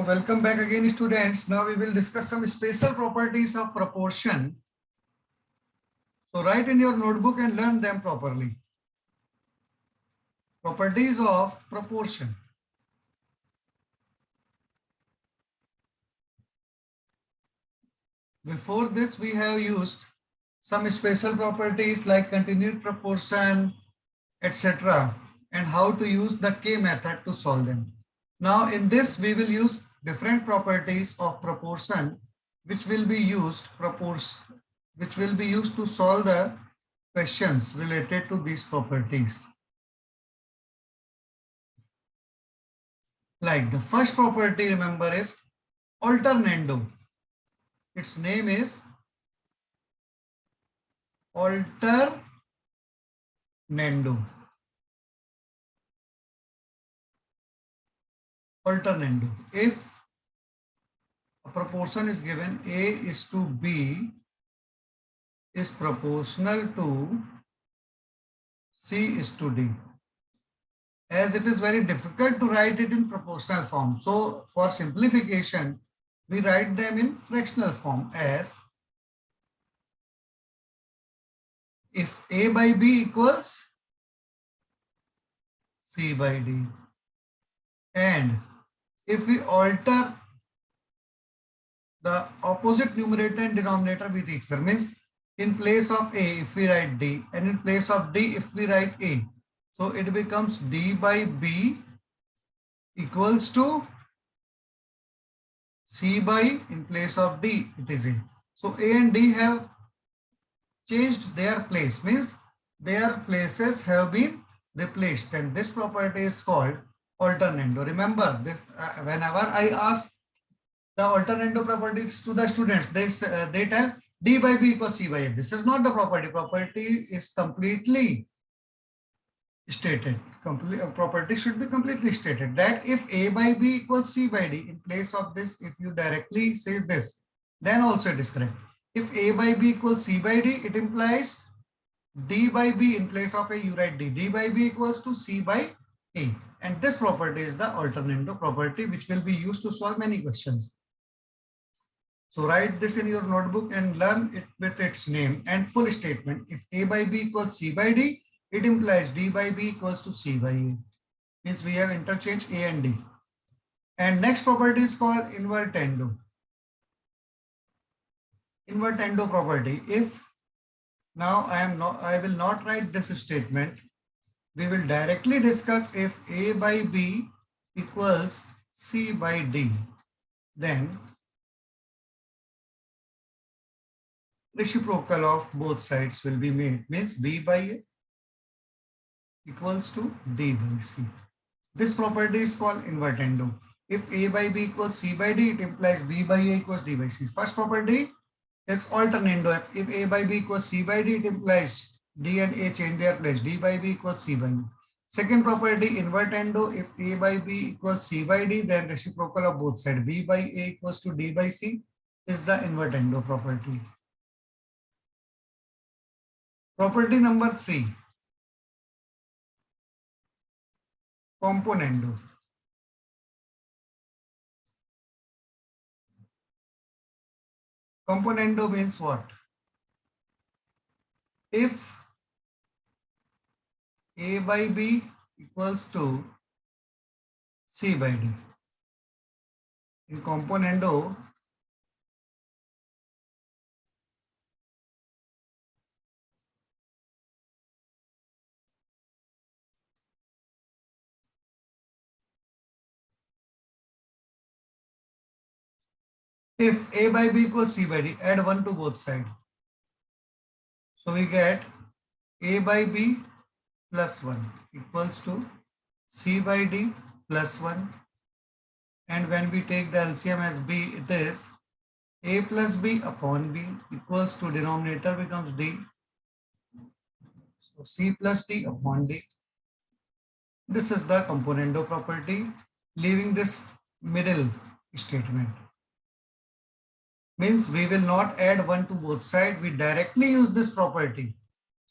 So welcome back again, students. Now we will discuss some special properties of proportion. So write in your notebook and learn them properly. Properties of proportion. Before this, we have used some special properties like continued proportion, etc., and how to use the K method to solve them. Now in this, we will use different properties of proportion, which will be used to solve the questions related to these properties. Like the first property, remember, is alternando. Its name is alternando. Alternando. If a proportion is given, A is to B is proportional to C is to D. As it is very difficult to write it in proportional form, so for simplification, we write them in fractional form as if A by B equals C by D. And if we alter the opposite numerator and denominator with each other, means in place of A, if we write D, and in place of D, if we write A, so it becomes D by B equals to C by, in place of D, it is A. So A and D have changed their place, means their places have been replaced, and this property is called alternando. Remember this, whenever I ask the alternando properties to the students, they tell D by B equals C by A. This is not the property. Property is completely stated. Property should be completely stated that if A by B equals C by D, in place of this, if you directly say this, then also it is correct. If A by B equals C by D, it implies D by B, in place of A, you write D. D by B equals to C by A. And this property is the alternando property, which will be used to solve many questions. So write this in your notebook and learn it with its name and full statement. If A by B equals C by D, it implies D by B equals to C by A. Means we have interchanged A and D. And next property is called invertendo. Invertendo property. If now I will not write this statement. We will directly discuss if A by B equals C by D. Then reciprocal of both sides will be made. Means B by A equals to D by C. This property is called invertendo. If A by B equals C by D, it implies B by A equals D by C. First property is alternando. If A by B equals C by D, it implies D and A change their place. D by B equals C by D. Second property, invertendo. If A by B equals C by D, then reciprocal of both sides. B by A equals to D by C is the invertendo property. Property number 3. Componendo. Componendo means what? If A by B equals to C by D. In componendo, if A by B equals C by D, add 1 to both sides. So we get A by B plus 1 equals to C by D plus 1. And when we take the LCM as B, it is A plus B upon B equals to denominator becomes D. So C plus D upon D. This is the componendo property, leaving this middle statement. Means we will not add 1 to both sides. We directly use this property.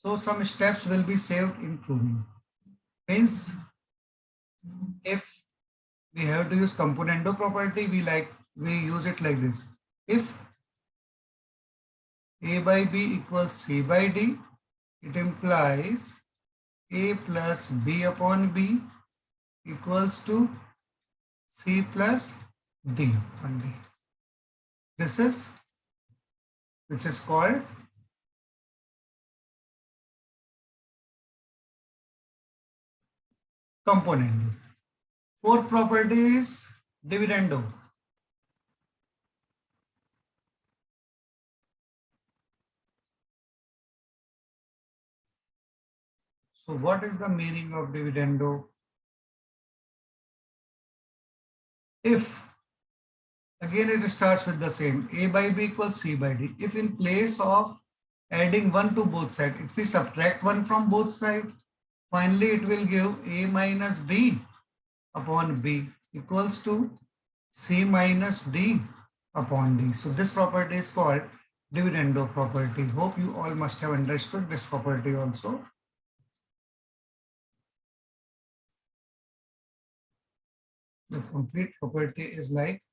So some steps will be saved in proving. Means if we have to use componendo property. We use it like this. If A by B equals C by D, it implies A plus B upon B equals to C plus D upon D. This is which is called componendo. Fourth property is dividendo. So what is the meaning of dividendo? If, again it starts with the same, A by B equals C by D. If in place of adding 1 to both sides, if we subtract 1 from both sides, finally it will give A minus B upon B equals to C minus D upon D. So this property is called dividendo property. Hope you all must have understood this property also. The complete property is like,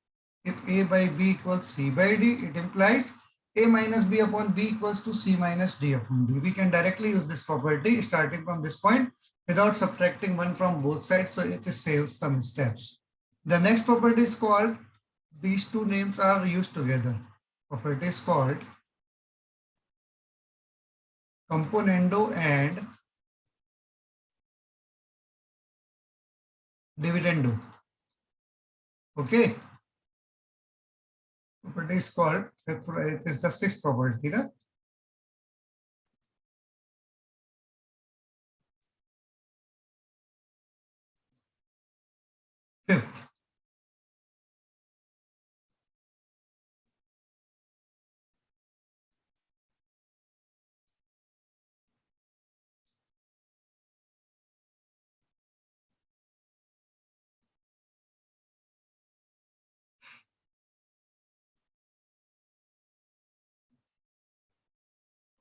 if A by B equals C by D, it implies A minus B upon B equals to C minus D upon D. We can directly use this property starting from this point without subtracting 1 from both sides, so it saves some steps. The next property is called, these two names are used together. Property is called componendo and dividendo. Okay. Property is called, it is the sixth property. Na? Fifth.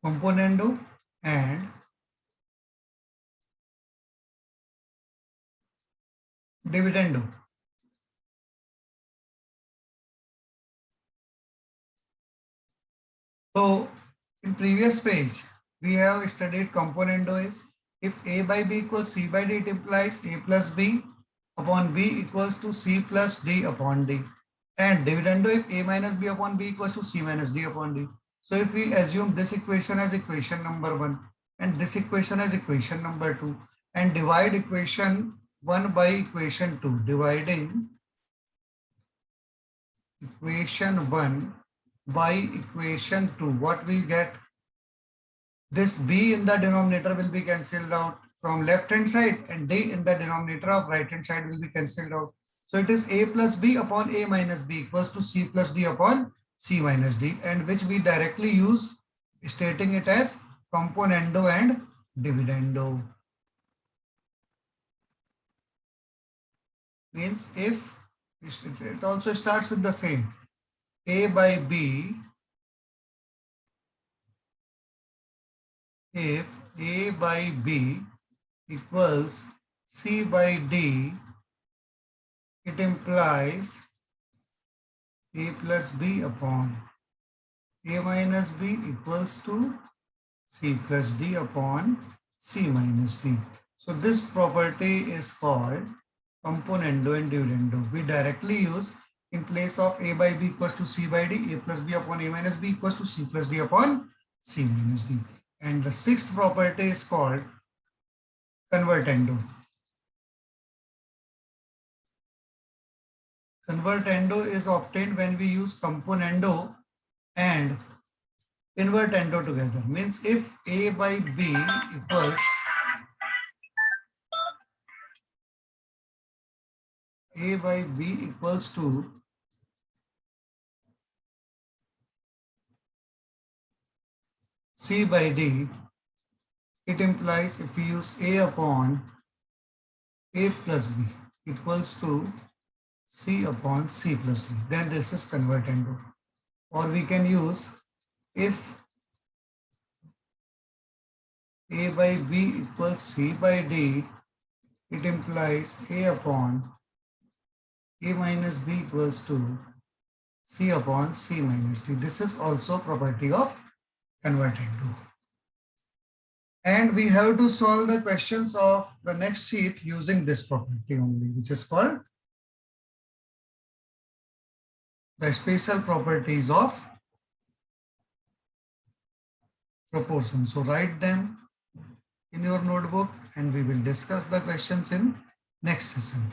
Componendo and dividendo. So in previous page, we have studied componendo is, if A by B equals C by D, it implies A plus B upon B equals to C plus D upon D. And dividendo, if A minus B upon B equals to C minus D upon D. So if we assume this equation as equation number 1 and this equation as equation number 2 and divide equation 1 by equation 2, dividing equation 1 by equation 2, what we get? This B in the denominator will be cancelled out from left hand side and D in the denominator of right hand side will be cancelled out. So it is A plus B upon A minus B equals to C plus D upon C minus D, and which we directly use stating it as componendo and dividendo. Means if it also starts with the same, A by B, if A by B equals C by D, it implies A plus B upon A minus B equals to C plus D upon C minus D. So this property is called componendo and dividendo. We directly use, in place of A by B equals to C by D, A plus B upon A minus B equals to C plus D upon C minus D. And the sixth property is called convertendo. Convertendo is obtained when we use componendo and invertendo together. Means if A by B equals A by B equals to C by D, it implies if we use A upon A plus B equals to C upon C plus D, then this is convertendo. Or we can use, if A by B equals C by D, it implies A upon A minus B equals to C upon C minus D. This is also a property of converting to. And we have to solve the questions of the next sheet using this property only, which is called the special properties of proportion. So write them in your notebook and we will discuss the questions in next session.